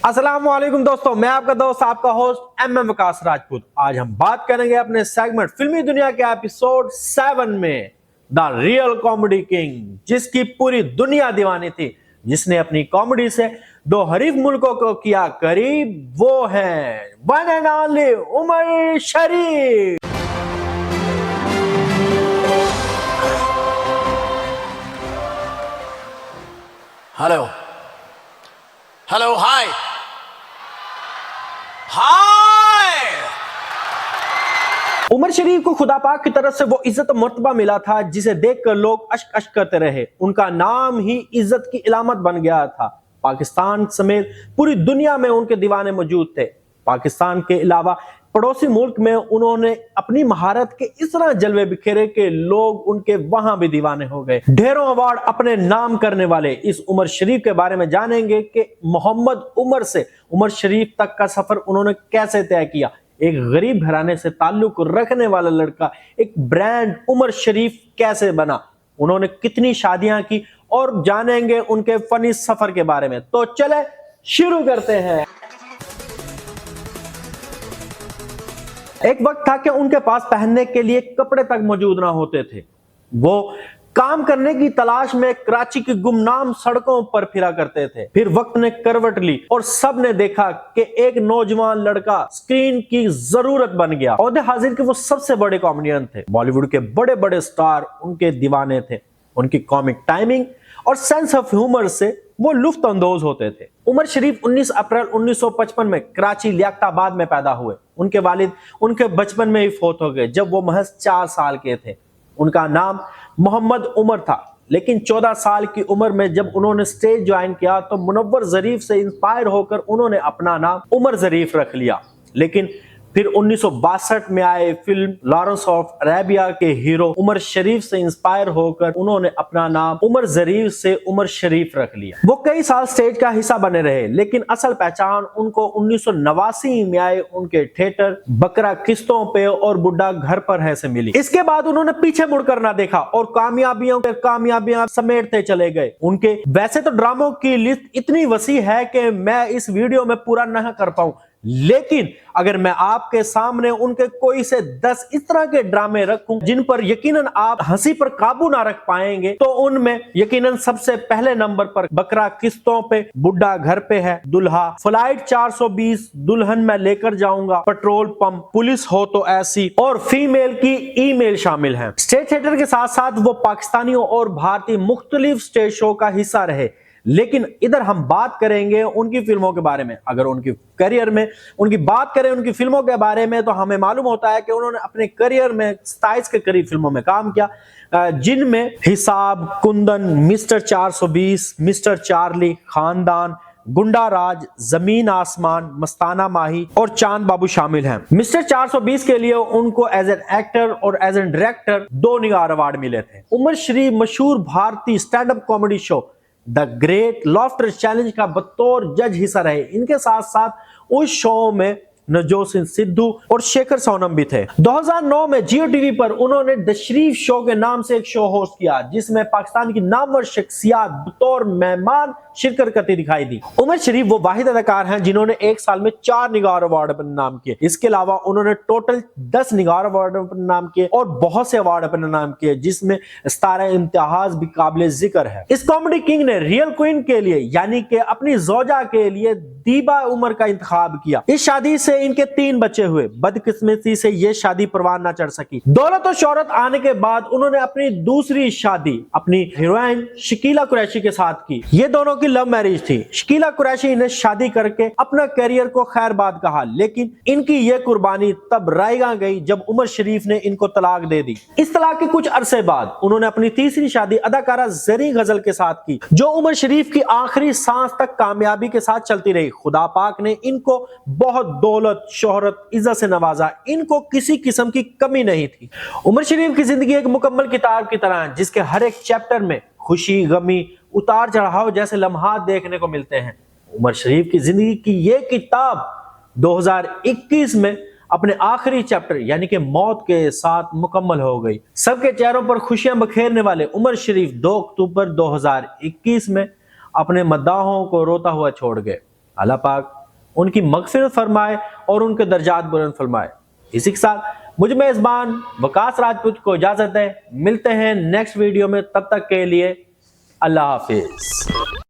अस्सलाम वालेकुम दोस्तों, मैं आपका दोस्त आपका होस्ट एम विकास राजपूत। आज हम बात करेंगे अपने सेगमेंट फिल्मी दुनिया के एपिसोड 7 में द रियल कॉमेडी किंग, जिसकी पूरी दुनिया दीवानी थी, जिसने अपनी कॉमेडी से दो हरीफ मुल्कों को किया करीब। वो है one and only Umar Sharif. Hello hello hi hi. Umar Sharif को खुदा पाक की तरफ से वो इज्जत और मर्तबा मिला था जिसे देखकर लोग अश्क अश्क करते रहे। उनका नाम ही इज्जत की इलामत बन गया था। पाकिस्तान समेत पूरी दुनिया में उनके दीवाने मौजूद थे। पाकिस्तान के अलावा पड़ोसी मुल्क में उन्होंने अपनी महारत के इस तरह जलवे बिखेरे कि लोग उनके वहां भी दीवाने हो गए। ढेरों अवार्ड अपने नाम करने वाले इस उमर शरीफ के बारे में जानेंगे कि मोहम्मद उमर से उमर शरीफ तक का सफर उन्होंने कैसे तय किया। एक गरीब घराने से ताल्लुक रखने वाला लड़का एक ब्रांड उमर शरीफ कैसे बना, उन्होंने कितनी शादियां की, और जानेंगे उनके फनी सफर के बारे में। तो चले शुरू करते हैं। एक वक्त था कि उनके पास पहनने के लिए कपड़े तक मौजूद ना होते थे। वो काम करने की तलाश में कराची की गुमनाम सड़कों पर फिरा करते थे। फिर वक्त ने करवट ली और सब ने देखा कि एक नौजवान लड़का स्क्रीन की जरूरत बन गया। औहदे हाजिर के वो सबसे बड़े कॉमेडियन थे। बॉलीवुड के बड़े बड़े स्टार उनके दीवाने थे। उनकी कॉमिक टाइमिंग और सेंस ऑफ ह्यूमर से वो लुफ्त अंदोज होते थे। उमर शरीफ 19 अप्रैल 1955 में कराची लियाकताबाद में पैदा हुए। उनके वालिद उनके बचपन में ही फौत हो गए जब वो महज 4 साल के थे। उनका नाम मोहम्मद उमर था, लेकिन 14 साल की उम्र में जब उन्होंने स्टेज ज्वाइन किया तो मुनव्वर ज़रीफ से इंस्पायर होकर उन्होंने अपना नाम उमर ज़रीफ रख लिया। लेकिन फिर 1962 में आए फिल्म लॉरेंस ऑफ अरेबिया के हीरो उमर शरीफ से इंस्पायर होकर उन्होंने अपना नाम उमर ज़रीफ से उमर शरीफ रख लिया। वो कई साल स्टेज का हिस्सा बने रहे, लेकिन असल पहचान उनको 1989 में आए उनके थिएटर बकरा किस्तों पे और बुड्ढा घर पर है से मिली। इसके बाद उन्होंने पीछे मुड़कर ना देखा और कामयाबियां समेटते चले गए। उनके वैसे तो ड्रामों की लिस्ट इतनी वसी है कि मैं इस वीडियो में पूरा न कर पाऊं, लेकिन अगर मैं आपके सामने उनके कोई से 10 इस तरह के ड्रामे रखूं जिन पर यकीनन आप हंसी पर काबू ना रख पाएंगे, तो उनमें यकीनन सबसे पहले नंबर पर बकरा किस्तों पे, बुड्ढा घर पे है, दुल्हा, फ्लाइट 420, दुल्हन मैं लेकर जाऊंगा, पेट्रोल पंप, पुलिस हो तो ऐसी और फीमेल की ईमेल शामिल हैं। स्टेज थिएटर के साथ साथ वो पाकिस्तानियों और भारतीय मुख्तलिफ स्टेज शो का हिस्सा रहे। लेकिन इधर हम बात करेंगे उनकी फिल्मों के बारे में। अगर उनकी करियर में उनकी बात करें उनकी फिल्मों के बारे में, तो हमें मालूम होता है कि उन्होंने अपने करियर में 27 के करीब फिल्मों में काम किया, जिनमें हिसाब, कुंदन, मिस्टर 420, मिस्टर चार्ली, खानदान, गुंडा राज, जमीन आसमान, मस्ताना माही और चांद बाबू शामिल हैं। मिस्टर 420 के लिए उनको एज एन एक्टर और as an director 2 Nigar award मिले थे। उमर शरीफ मशहूर भारतीय stand up comedy show the great laughter challenge का बतौर जज हिस्सा रहे। इनके साथ साथ उस शो में नवजोत सिंह सिद्धू और शेखर सोनम भी थे। 2009 में जियो टीवी पर उन्होंने द शरीफ शो के नाम से एक शो होस्ट किया, जिसमें पाकिस्तान की नामवर शख्सियत बतौर मेहमान शिरकत करती दिखाई दी। उमर शरीफ वो वाहिद अदाकार हैं जिन्होंने एक साल में 4 निगार अवार्ड अपने नाम किए। इसके अलावा उन्होंने टोटल 10 निगार अवार्ड अपने नाम किए और बहुत से अवार्ड अपने नाम किए, जिसमें सितारा इम्तियाज भी काबिल जिक्र है। इस कॉमेडी किंग ने रियल क्वीन के लिए यानी कि अपनी जोजा के लिए दीबा उमर का इंतखाब किया। इस शादी से इनके 3 बच्चे हुए। बदकिस्मती से यह शादी परवान ना चढ़ सकी। दौलत और शोहरत आने के बाद उन्होंने अपनी दूसरी शादी अपनी हीरोइन शकीला कुरैशी के साथ की। ये दोनों की लव मैरिज थी। शकीला कुरैशी ने शादी करके अपना करियर को खैरबाद कहा, लेकिन इनकी यह कुर्बानी तब रायगा गई जब उमर शरीफ ने इनको तलाक दे दी। इस तलाक के कुछ अरसे बाद उन्होंने अपनी तीसरी शादी अदाकारा जरी गजल के साथ की, जो उमर शरीफ की आखिरी सांस तक कामयाबी के साथ चलती रही। खुदा पाक ने इनको बहुत दौलत, शोहरत, इज्जत से नवाजा। इनको किसी किस्म की कमी नहीं थी। उमर शरीफ की जिंदगी एक मुकम्मल किताब की तरह है, जिसके हर एक चैप्टर में खुशी, गमी, उतार चढ़ाव जैसे लम्हात देखने को मिलते हैं। उमर शरीफ की जिंदगी की यह किताब 2021 में अपने आखिरी चैप्टर यानी कि मौत के साथ मुकम्मल हो गई। सबके चेहरों पर खुशियां बखेरने वाले उमर शरीफ 2 अक्टूबर 2021 में अपने मद्दाहों को रोता हुआ छोड़ गए। अल्लाह पाक उनकी मगफिरत फरमाए और उनके दर्जात बुलंद फरमाए। इसी के साथ मुझ मेजबान वकास राजपूत को इजाजत है। मिलते हैं नेक्स्ट वीडियो में, तब तक के लिए अल्लाह हाफिज।